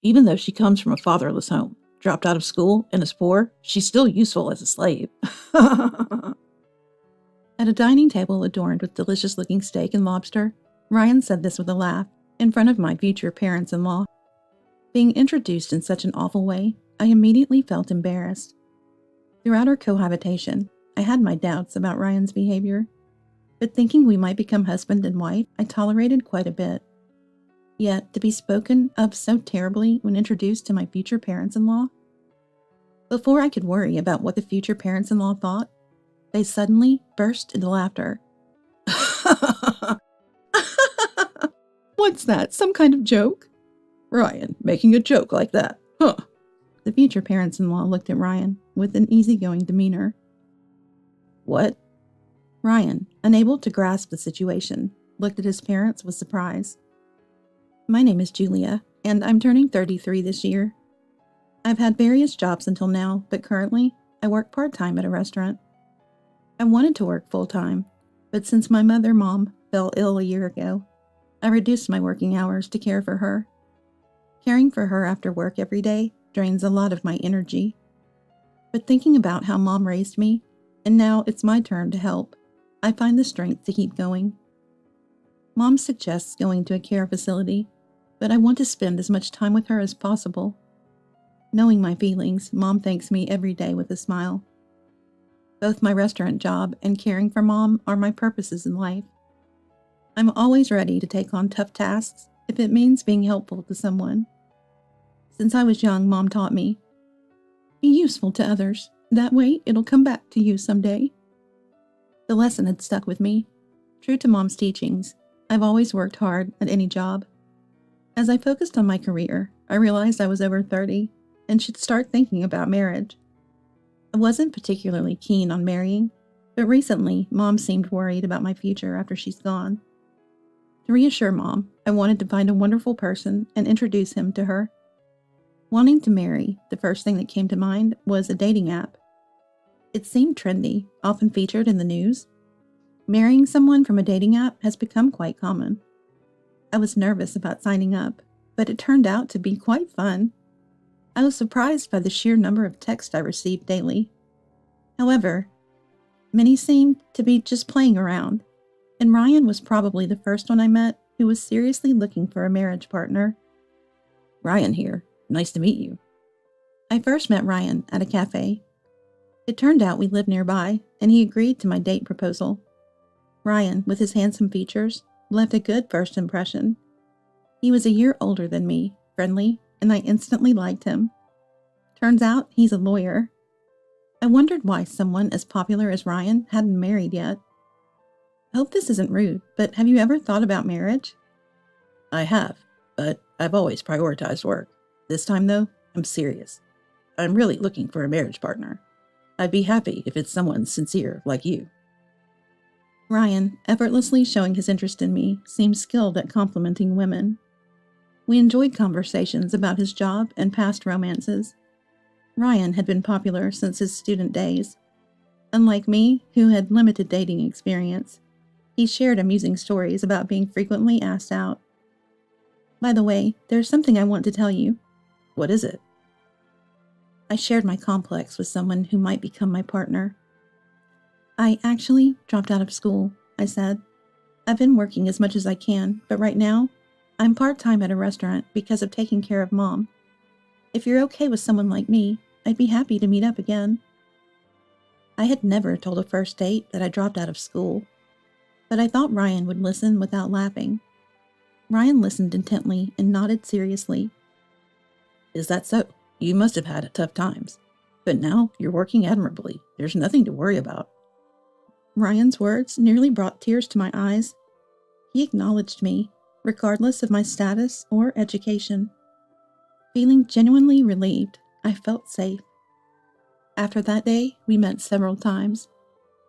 Even though she comes from a fatherless home, dropped out of school, and is poor, she's still useful as a slave. At a dining table adorned with delicious-looking steak and lobster, Ryan said this with a laugh in front of my future parents-in-law. Being introduced in such an awful way, I immediately felt embarrassed. Throughout our cohabitation, I had my doubts about Ryan's behavior, but thinking we might become husband and wife, I tolerated quite a bit. Yet, to be spoken of so terribly when introduced to my future parents-in-law? Before I could worry about what the future parents-in-law thought, they suddenly burst into laughter. What's that, some kind of joke? Ryan, making a joke like that, huh? The future parents-in-law looked at Ryan with an easygoing demeanor. What? Ryan, unable to grasp the situation, looked at his parents with surprise. My name is Julia, and I'm turning 33 this year. I've had various jobs until now, but currently, I work part-time at a restaurant. I wanted to work full-time, but since my mom fell ill a year ago, I reduced my working hours to care for her. Caring for her after work every day drains a lot of my energy. But thinking about how Mom raised me, and now it's my turn to help, I find the strength to keep going. Mom suggests going to a care facility, but I want to spend as much time with her as possible. Knowing my feelings, Mom thanks me every day with a smile. Both my restaurant job and caring for Mom are my purposes in life. I'm always ready to take on tough tasks if it means being helpful to someone. Since I was young, Mom taught me, be useful to others. That way, it'll come back to you someday. The lesson had stuck with me. True to Mom's teachings, I've always worked hard at any job. As I focused on my career, I realized I was over 30 and should start thinking about marriage. I wasn't particularly keen on marrying, but recently, Mom seemed worried about my future after she's gone. To reassure Mom, I wanted to find a wonderful person and introduce him to her. Wanting to marry, the first thing that came to mind was a dating app. It seemed trendy, often featured in the news. Marrying someone from a dating app has become quite common. I was nervous about signing up, but it turned out to be quite fun. I was surprised by the sheer number of texts I received daily. However, many seemed to be just playing around, and Ryan was probably the first one I met who was seriously looking for a marriage partner. Ryan here. Nice to meet you. I first met Ryan at a cafe. It turned out we lived nearby, and he agreed to my date proposal. Ryan, with his handsome features, left a good first impression. He was a year older than me, friendly, and I instantly liked him. Turns out he's a lawyer. I wondered why someone as popular as Ryan hadn't married yet. I hope this isn't rude, but have you ever thought about marriage? I have, but I've always prioritized work. This time, though, I'm serious. I'm really looking for a marriage partner. I'd be happy if it's someone sincere like you. Ryan, effortlessly showing his interest in me, seemed skilled at complimenting women. We enjoyed conversations about his job and past romances. Ryan had been popular since his student days. Unlike me, who had limited dating experience, he shared amusing stories about being frequently asked out. By the way, there's something I want to tell you. What is it? I shared my complex with someone who might become my partner. I actually dropped out of school, I said. I've been working as much as I can, but right now, I'm part-time at a restaurant because of taking care of Mom. If you're okay with someone like me, I'd be happy to meet up again. I had never told a first date that I dropped out of school, but I thought Ryan would listen without laughing. Ryan listened intently and nodded seriously. Is that so? You must have had tough times. But now you're working admirably. There's nothing to worry about. Ryan's words nearly brought tears to my eyes. He acknowledged me, regardless of my status or education. Feeling genuinely relieved, I felt safe. After that day, we met several times.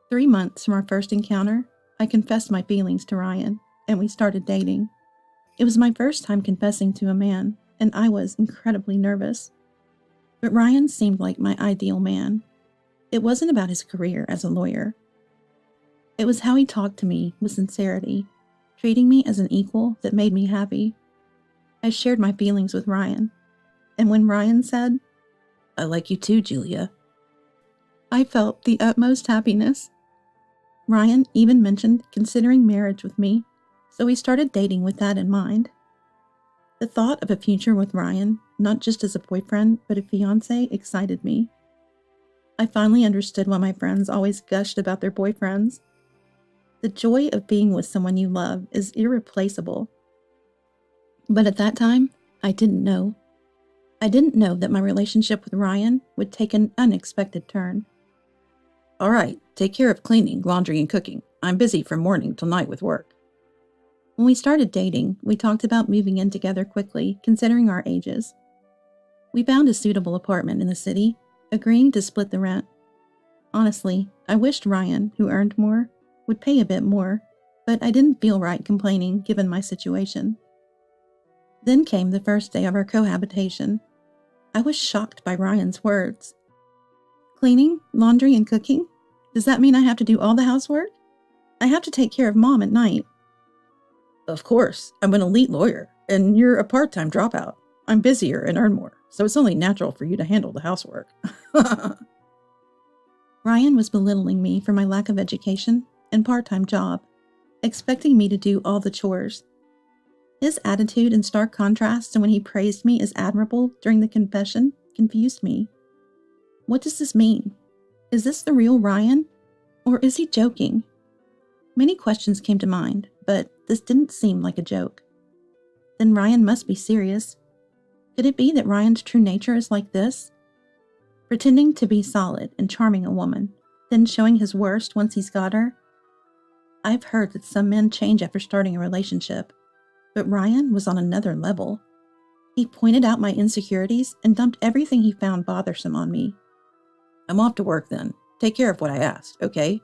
3 months from our first encounter, I confessed my feelings to Ryan, and we started dating. It was my first time confessing to a man, and I was incredibly nervous. But Ryan seemed like my ideal man. It wasn't about his career as a lawyer. It was how he talked to me with sincerity, treating me as an equal that made me happy. I shared my feelings with Ryan, And when Ryan said, "I like you too, Julia," I felt the utmost happiness. Ryan even mentioned considering marriage with me, so we started dating with that in mind. The thought of a future with Ryan, not just as a boyfriend, but a fiancé, excited me. I finally understood why my friends always gushed about their boyfriends. The joy of being with someone you love is irreplaceable. But at that time, I didn't know. I didn't know that my relationship with Ryan would take an unexpected turn. "All right, take care of cleaning, laundry, and cooking. I'm busy from morning till night with work." When we started dating, we talked about moving in together quickly, considering our ages. We found a suitable apartment in the city, agreeing to split the rent. Honestly, I wished Ryan, who earned more, would pay a bit more, but I didn't feel right complaining given my situation. Then came the first day of our cohabitation. I was shocked by Ryan's words. Cleaning, laundry, and cooking? Does that mean I have to do all the housework? I have to take care of Mom at night. "Of course, I'm an elite lawyer, and you're a part-time dropout. I'm busier and earn more, so it's only natural for you to handle the housework." Ryan was belittling me for my lack of education and part-time job, expecting me to do all the chores. His attitude in stark contrast to when he praised me as admirable during the confession confused me. What does this mean? Is this the real Ryan? Or is he joking? Many questions came to mind, but this didn't seem like a joke. Then Ryan must be serious. Could it be that Ryan's true nature is like this? Pretending to be solid and charming a woman, then showing his worst once he's got her? I've heard that some men change after starting a relationship, but Ryan was on another level. He pointed out my insecurities and dumped everything he found bothersome on me. "I'm off to work then. Take care of what I asked, okay?"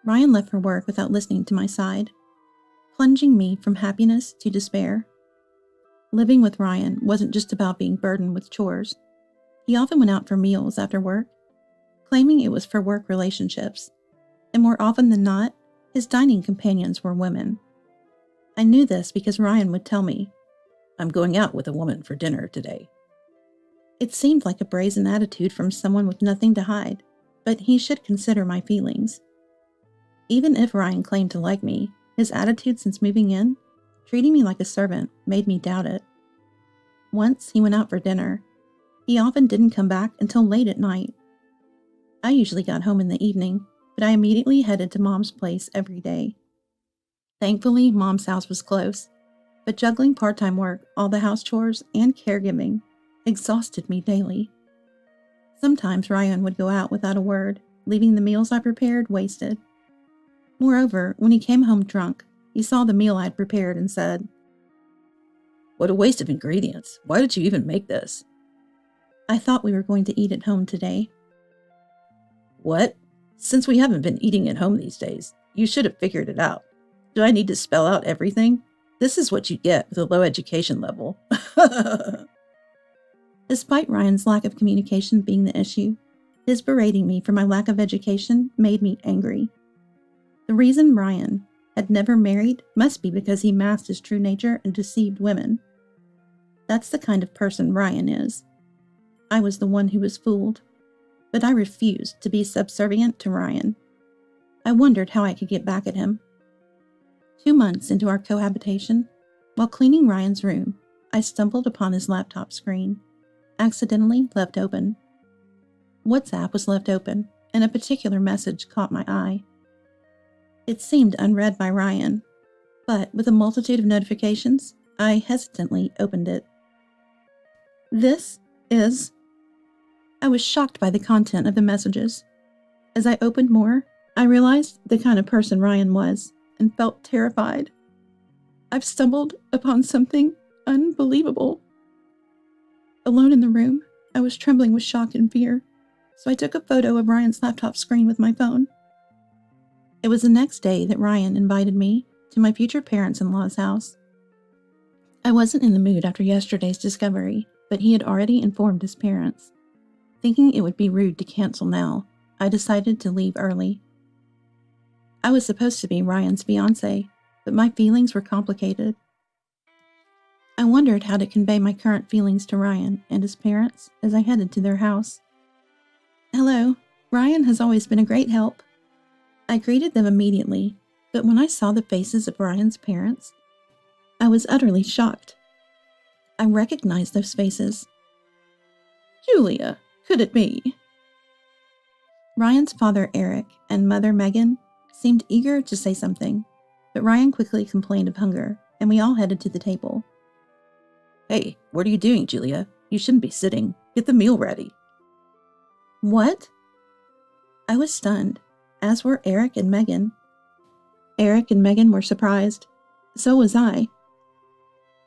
Ryan left for work without listening to my side, plunging me from happiness to despair. Living with Ryan wasn't just about being burdened with chores. He often went out for meals after work, claiming it was for work relationships, and more often than not, his dining companions were women. I knew this because Ryan would tell me, "I'm going out with a woman for dinner today." It seemed like a brazen attitude from someone with nothing to hide, but he should consider my feelings. Even if Ryan claimed to like me, his attitude since moving in, treating me like a servant, made me doubt it. Once he went out for dinner. He often didn't come back until late at night. I usually got home in the evening, but I immediately headed to Mom's place every day. Thankfully, Mom's house was close, but juggling part-time work, all the house chores, and caregiving exhausted me daily. Sometimes Ryan would go out without a word, leaving the meals I prepared wasted. Moreover, when he came home drunk, he saw the meal I'd prepared and said, "What a waste of ingredients. Why did you even make this?" "I thought we were going to eat at home today." "What? Since we haven't been eating at home these days, you should have figured it out. Do I need to spell out everything? This is what you get with a low education level." Despite Ryan's lack of communication being the issue, his berating me for my lack of education made me angry. The reason Ryan had never married must be because he masked his true nature and deceived women. That's the kind of person Ryan is. I was the one who was fooled, but I refused to be subservient to Ryan. I wondered how I could get back at him. 2 months into our cohabitation, while cleaning Ryan's room, I stumbled upon his laptop screen, accidentally left open. WhatsApp was left open, and a particular message caught my eye. It seemed unread by Ryan, but with a multitude of notifications, I hesitantly opened it. This is... I was shocked by the content of the messages. As I opened more, I realized the kind of person Ryan was and felt terrified. I've stumbled upon something unbelievable. Alone in the room, I was trembling with shock and fear, so I took a photo of Ryan's laptop screen with my phone. It was the next day that Ryan invited me to my future parents-in-law's house. I wasn't in the mood after yesterday's discovery, but he had already informed his parents. Thinking it would be rude to cancel now, I decided to leave early. I was supposed to be Ryan's fiancé, but my feelings were complicated. I wondered how to convey my current feelings to Ryan and his parents as I headed to their house. Hello, Ryan has always been a great help. I greeted them immediately, but when I saw the faces of Ryan's parents, I was utterly shocked. I recognized those faces. Julia, could it be? Ryan's father, Eric, and mother, Megan, seemed eager to say something, but Ryan quickly complained of hunger, and we all headed to the table. Hey, what are you doing, Julia? You shouldn't be sitting. Get the meal ready. What? I was stunned, as were Eric and Megan. Eric and Megan were surprised. So was I.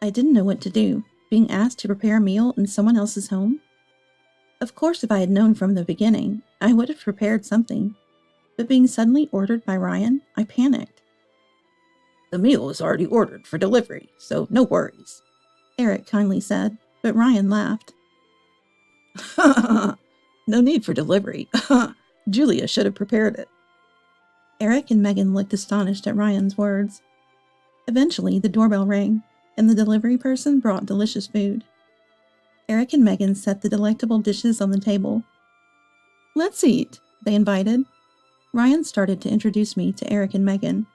I didn't know what to do, being asked to prepare a meal in someone else's home. Of course, if I had known from the beginning, I would have prepared something, but being suddenly ordered by Ryan, I panicked. The meal is already ordered for delivery, so no worries, Eric kindly said, but Ryan laughed. No need for delivery. Julia should have prepared it. Eric and Megan looked astonished at Ryan's words. Eventually, the doorbell rang, and the delivery person brought delicious food. Eric and Megan set the delectable dishes on the table. Let's eat, they invited. Ryan started to introduce me to Eric and Megan.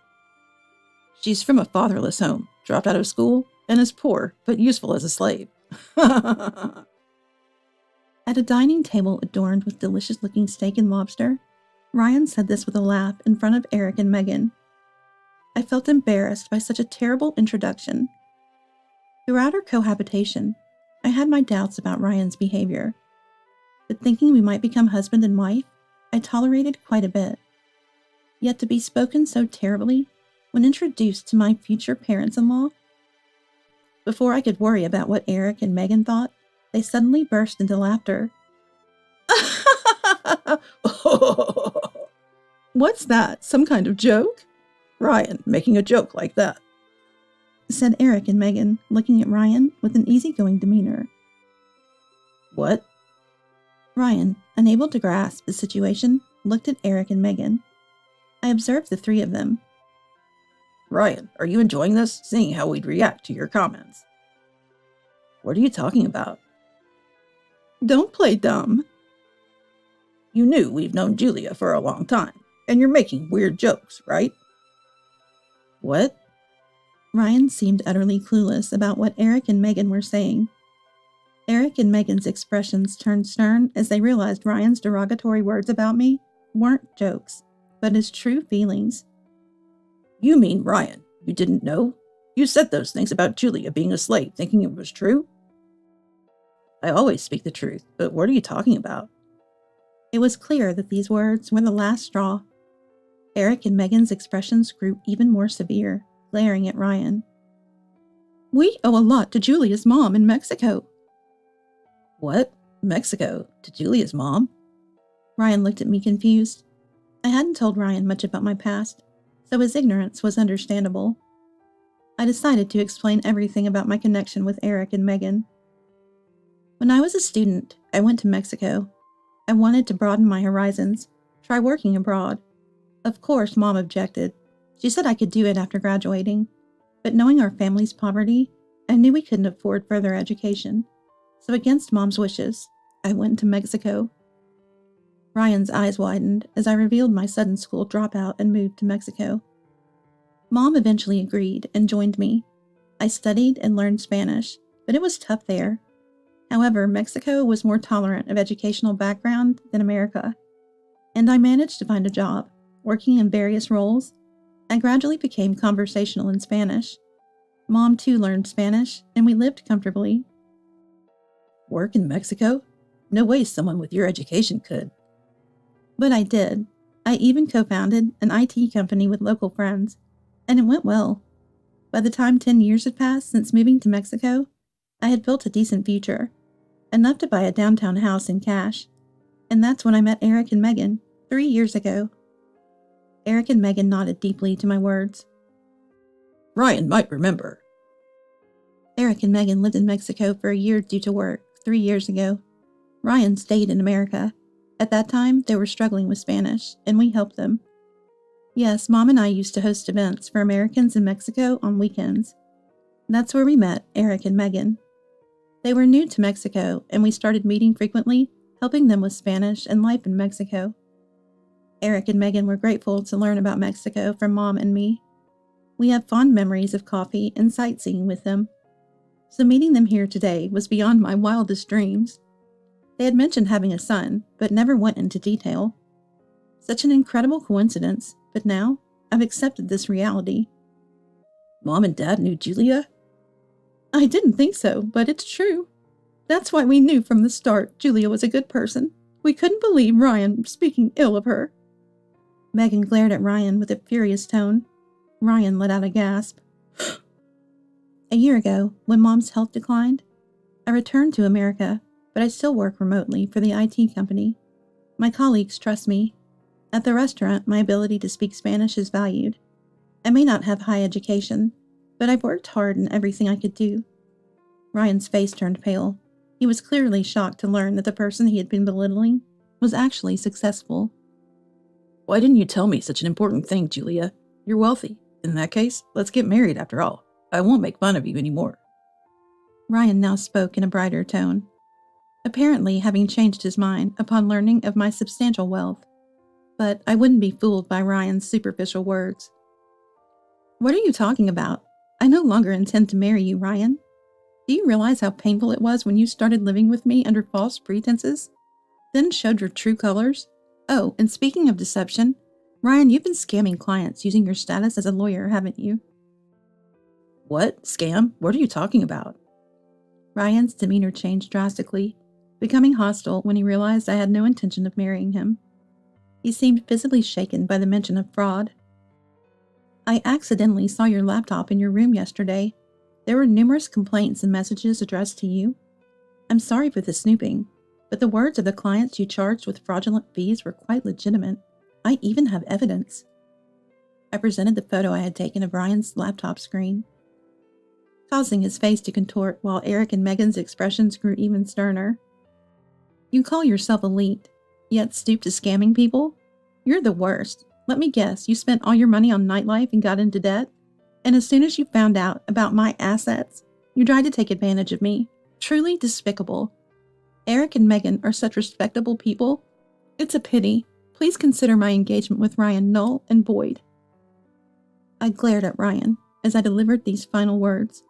She's from a fatherless home, dropped out of school, and is poor, but useful as a slave. At a dining table adorned with delicious-looking steak and lobster, Ryan said this with a laugh in front of Eric and Megan. I felt embarrassed by such a terrible introduction. Throughout our cohabitation, I had my doubts about Ryan's behavior, but thinking we might become husband and wife, I tolerated quite a bit. Yet to be spoken so terribly when introduced to my future parents-in-law? Before I could worry about what Eric and Megan thought, they suddenly burst into laughter. What's that? Some kind of joke? Ryan making a joke like that, said Eric and Megan, looking at Ryan with an easygoing demeanor. What? Ryan, unable to grasp the situation, looked at Eric and Megan. I observed the three of them. Ryan, are you enjoying this, seeing how we'd react to your comments? What are you talking about? Don't play dumb. You knew we've known Julia for a long time, and you're making weird jokes, right? What? Ryan seemed utterly clueless about what Eric and Megan were saying. Eric and Megan's expressions turned stern as they realized Ryan's derogatory words about me weren't jokes, but his true feelings. You mean, Ryan, you didn't know? You said those things about Julia being a slave, thinking it was true? I always speak the truth, but what are you talking about? It was clear that these words were the last straw. Eric and Megan's expressions grew even more severe, glaring at Ryan. We owe a lot to Julia's mom in Mexico. What? Mexico? To Julia's mom? Ryan looked at me confused. I hadn't told Ryan much about my past, so his ignorance was understandable. I decided to explain everything about my connection with Eric and Megan. When I was a student, I went to Mexico. I wanted to broaden my horizons, try working abroad. Of course, Mom objected. She said I could do it after graduating, but knowing our family's poverty, I knew we couldn't afford further education. So against Mom's wishes, I went to Mexico. Ryan's eyes widened as I revealed my sudden school dropout and moved to Mexico. Mom eventually agreed and joined me. I studied and learned Spanish, but it was tough there. However, Mexico was more tolerant of educational background than America, and I managed to find a job, working in various roles. I gradually became conversational in Spanish. Mom too learned Spanish, and we lived comfortably. Work in Mexico? No way someone with your education could. But I did. I even co-founded an IT company with local friends, and it went well. By the time 10 years had passed since moving to Mexico, I had built a decent future, enough to buy a downtown house in cash, and that's when I met Eric and Megan 3 years ago. Eric and Megan nodded deeply to my words. Ryan might remember. Eric and Megan lived in Mexico for a year due to work 3 years ago. Ryan stayed in America. At that time, they were struggling with Spanish, and we helped them. Yes, Mom and I used to host events for Americans in Mexico on weekends. That's where we met Eric and Megan. They were new to Mexico, and we started meeting frequently, helping them with Spanish and life in Mexico. Eric and Megan were grateful to learn about Mexico from Mom and me. We have fond memories of coffee and sightseeing with them. So meeting them here today was beyond my wildest dreams. They had mentioned having a son, but never went into detail. Such an incredible coincidence, but now I've accepted this reality. Mom and Dad knew Julia? I didn't think so, but it's true. That's why we knew from the start Julia was a good person. We couldn't believe Ryan speaking ill of her. Megan glared at Ryan with a furious tone. Ryan let out a gasp. A year ago, when Mom's health declined, I returned to America, but I still work remotely for the IT company. My colleagues trust me. At the restaurant, my ability to speak Spanish is valued. I may not have high education, but I've worked hard in everything I could do. Ryan's face turned pale. He was clearly shocked to learn that the person he had been belittling was actually successful. Why didn't you tell me such an important thing, Julia? You're wealthy. In that case, let's get married after all. I won't make fun of you anymore. Ryan now spoke in a brighter tone, apparently having changed his mind upon learning of my substantial wealth. But I wouldn't be fooled by Ryan's superficial words. What are you talking about? I no longer intend to marry you, Ryan. Do you realize how painful it was when you started living with me under false pretenses, then showed your true colors? Oh, and speaking of deception, Ryan, you've been scamming clients using your status as a lawyer, haven't you? What? Scam? What are you talking about? Ryan's demeanor changed drastically, becoming hostile when he realized I had no intention of marrying him. He seemed visibly shaken by the mention of fraud. I accidentally saw your laptop in your room yesterday. There were numerous complaints and messages addressed to you. I'm sorry for the snooping, but the words of the clients you charged with fraudulent fees were quite legitimate. I even have evidence. I presented the photo I had taken of Ryan's laptop screen, causing his face to contort while Eric and Megan's expressions grew even sterner. You call yourself elite, yet stoop to scamming people? You're the worst. Let me guess, you spent all your money on nightlife and got into debt? And as soon as you found out about my assets, you tried to take advantage of me. Truly despicable. Eric and Megan are such respectable people. It's a pity. Please consider my engagement with Ryan null and void. I glared at Ryan as I delivered these final words.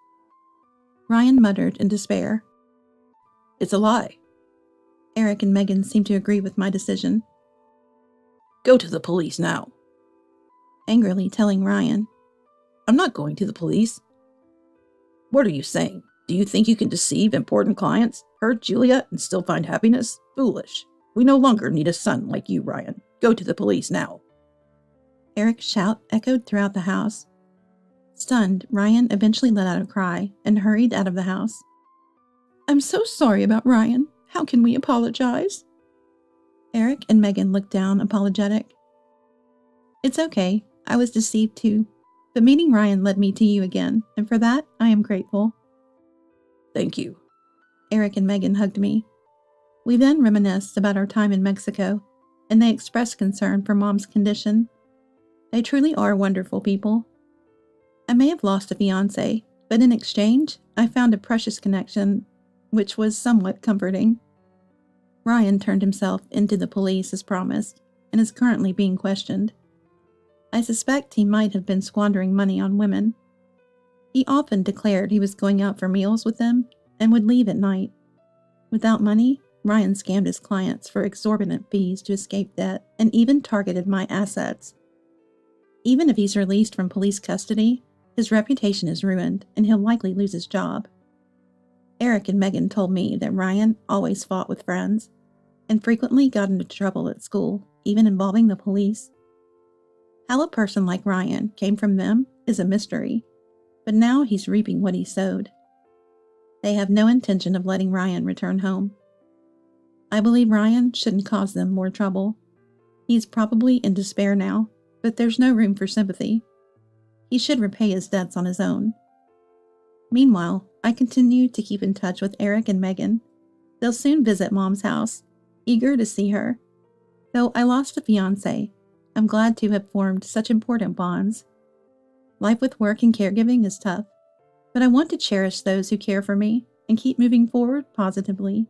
Ryan muttered in despair. It's a lie. Eric and Megan seemed to agree with my decision. Go to the police now. Angrily telling Ryan. I'm not going to the police. What are you saying? Do you think you can deceive important clients, hurt Julia, and still find happiness? Foolish. We no longer need a son like you, Ryan. Go to the police now. Eric's shout echoed throughout the house. Stunned, Ryan eventually let out a cry and hurried out of the house. I'm so sorry about Ryan. How can we apologize? Eric and Megan looked down, apologetic. It's okay. I was deceived too. But meeting Ryan led me to you again, and for that, I am grateful. Thank you. Eric and Megan hugged me. We then reminisced about our time in Mexico, and they expressed concern for Mom's condition. They truly are wonderful people. I may have lost a fiancé, but in exchange, I found a precious connection, which was somewhat comforting. Ryan turned himself into the police as promised, and is currently being questioned. I suspect he might have been squandering money on women. He often declared he was going out for meals with them and would leave at night. Without money, Ryan scammed his clients for exorbitant fees to escape debt and even targeted my assets. Even if he's released from police custody, his reputation is ruined and he'll likely lose his job. Eric and Megan told me that Ryan always fought with friends and frequently got into trouble at school, even involving the police. How a person like Ryan came from them is a mystery, but now he's reaping what he sowed. They have no intention of letting Ryan return home. I believe Ryan shouldn't cause them more trouble. He's probably in despair now, but there's no room for sympathy. He should repay his debts on his own. Meanwhile, I continue to keep in touch with Eric and Megan. They'll soon visit Mom's house, eager to see her. Though I lost a fiancé, I'm glad to have formed such important bonds. Life with work and caregiving is tough. But I want to cherish those who care for me and keep moving forward positively